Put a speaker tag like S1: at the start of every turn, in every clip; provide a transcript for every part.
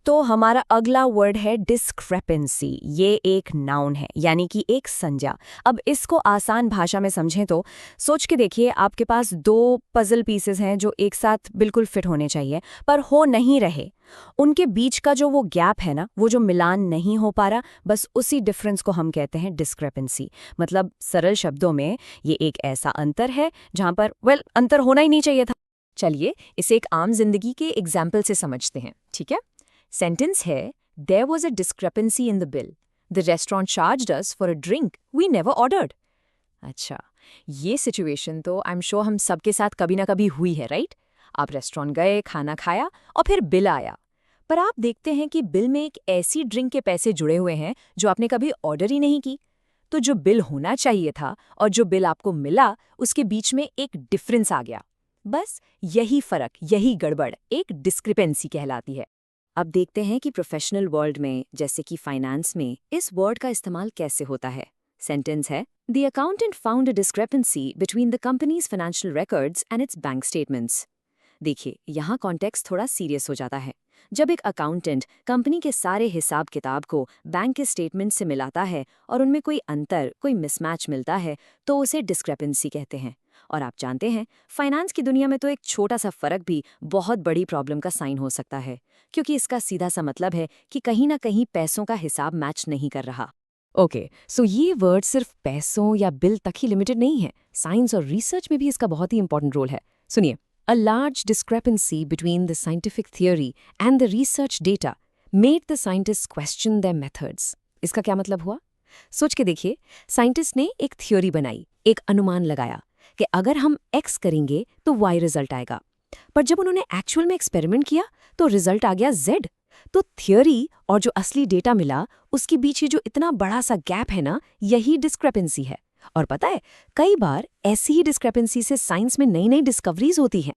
S1: तो हमारा अगला वर्ड है डिस्क्रेपेंसी। ये एक नाउन है, यानी कि एक संज्ञा। अब इसको आसान भाषा में समझें तो सोच के देखिए, आपके पास दो पजल पीसेस हैं जो एक साथ बिल्कुल फिट होने चाहिए पर हो नहीं रहे। उनके बीच का जो वो गैप है ना, वो जो मिलान नहीं हो पा रहा, बस उसी डिफरेंस को हम कहते हैं डिस्क्रेपेंसी। मतलब सरल शब्दों में ये एक ऐसा अंतर है जहां पर अंतर होना ही नहीं चाहिए था।
S2: चलिए इसे एक आम जिंदगी के एग्जाम्पल से समझते हैं, ठीक है। सेंटेंस है, there was a discrepancy in the bill, the restaurant charged us for a drink we never ordered. अच्छा, ये सिचुएशन तो आई एम श्योर हम सबके साथ कभी ना कभी हुई है, राइट। आप रेस्टोरेंट गए, खाना खाया और फिर बिल आया, पर आप देखते हैं कि बिल में एक ऐसी ड्रिंक के पैसे जुड़े हुए हैं जो आपने कभी ऑर्डर ही नहीं की। तो जो बिल होना चाहिए था और जो बिल आपको मिला, उसके बीच में एक डिफरेंस आ गया। बस यही फर्क, यही गड़बड़ एक डिस्क्रिपेंसी कहलाती है। अब देखते हैं कि प्रोफेशनल वर्ल्ड में, जैसे कि फाइनेंस में, इस वर्ड का इस्तेमाल कैसे होता है। सेंटेंस है, the accountant found a discrepancy between the company's financial records and its bank statements. देखिए, यहाँ कॉन्टेक्स्ट थोड़ा सीरियस हो जाता है। जब एक अकाउंटेंट कंपनी के सारे हिसाब किताब को बैंक के स्टेटमेंट से मिलाता है और उनमें कोई अंतर, कोई मिसमैच मिलता है, तो उसे डिस्क्रेपेंसी कहते हैं। और आप जानते हैं, फाइनेंस की दुनिया में तो एक छोटा सा फर्क भी बहुत बड़ी प्रॉब्लम का साइन हो सकता है, क्योंकि इसका सीधा सा मतलब है कि कहीं ना कहीं पैसों का हिसाब मैच नहीं कर रहा। ओके, सो ये वर्ड सिर्फ पैसों या बिल तक ही लिमिटेड नहीं है, साइंस और रिसर्च में भी इसका बहुत ही इंपॉर्टेंट रोल है। सुनिए, a large discrepancy between the scientific theory and the research data made the scientists question their methods. इसका क्या मतलब हुआ? सोच के देखिए, साइंटिस्ट ने एक थ्योरी बनाई, एक अनुमान लगाया कि अगर हम X करेंगे तो Y रिजल्ट आएगा। पर जब उन्होंने एक्चुअल में एक्सपेरिमेंट किया तो रिजल्ट आ गया Z। तो थ्योरी और जो असली डेटा मिला, उसके बीच जो इतना बड़ा सा गैप है ना, यही डिस्क्रेपेंसी है। और पता है, कई बार ऐसी ही डिस्क्रेपेंसी से साइंस में नई नई डिस्कवरीज होती हैं।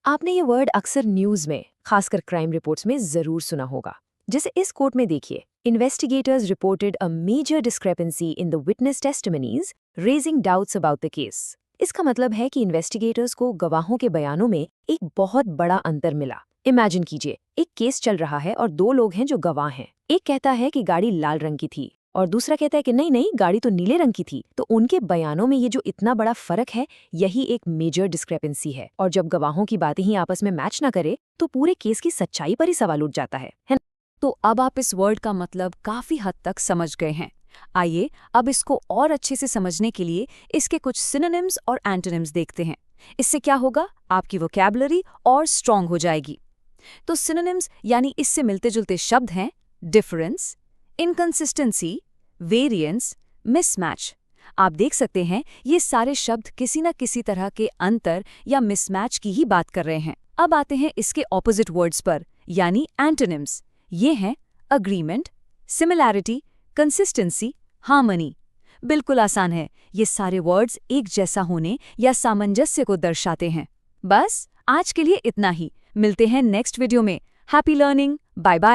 S2: आपने ये वर्ड अक्सर न्यूज में, खासकर क्राइम रिपोर्ट्स में जरूर सुना होगा। जैसे इस कोट में देखिए, investigators reported a major discrepancy in the witness testimonies, raising doubts about the case. इसका मतलब है कि इन्वेस्टिगेटर्स को गवाहों के बयानों में एक बहुत बड़ा अंतर मिला। इमेजिन कीजिए, एक केस चल रहा है और दो लोग हैं जो गवाह हैं। एक कहता है कि गाड़ी लाल रंग की थी और दूसरा कहता है कि नहीं नहीं, गाड़ी तो नीले रंग की थी। तो उनके बयानों में ये जो इतना बड़ा फर्क है, यही एक मेजर डिस्क्रेपेंसी है। और जब गवाहों की बातें ही आपस में मैच ना करे, तो पूरे केस की सच्चाई पर ही सवाल उठ जाता है ना?
S1: तो अब आप इस वर्ड का मतलब काफी हद तक समझ गए हैं। आइए अब इसको और अच्छे से समझने के लिए इसके कुछ सिनोनिम्स और एंटोनिम्स देखते हैं। इससे क्या होगा, आपकी वोकैबुलरी और स्ट्रांग हो जाएगी। तो सिनोनिम्स यानी इससे मिलते जुलते शब्द हैं डिफरेंस, इनकंसिस्टेंसी, वेरिएंस, मिसमैच। आप देख सकते हैं, ये सारे शब्द किसी न किसी तरह के अंतर या मिसमैच की ही बात कर रहे हैं। अब आते हैं इसके ऑपोजिट वर्ड्स पर, यानी एंटोनिम्स। ये हैं अग्रीमेंट, सिमिलैरिटी, कंसिस्टेंसी, हार्मनी। बिल्कुल आसान है, ये सारे वर्ड्स एक जैसा होने या सामंजस्य को दर्शाते हैं। बस आज के लिए इतना ही। मिलते हैं नेक्स्ट वीडियो में। Happy learning, bye bye.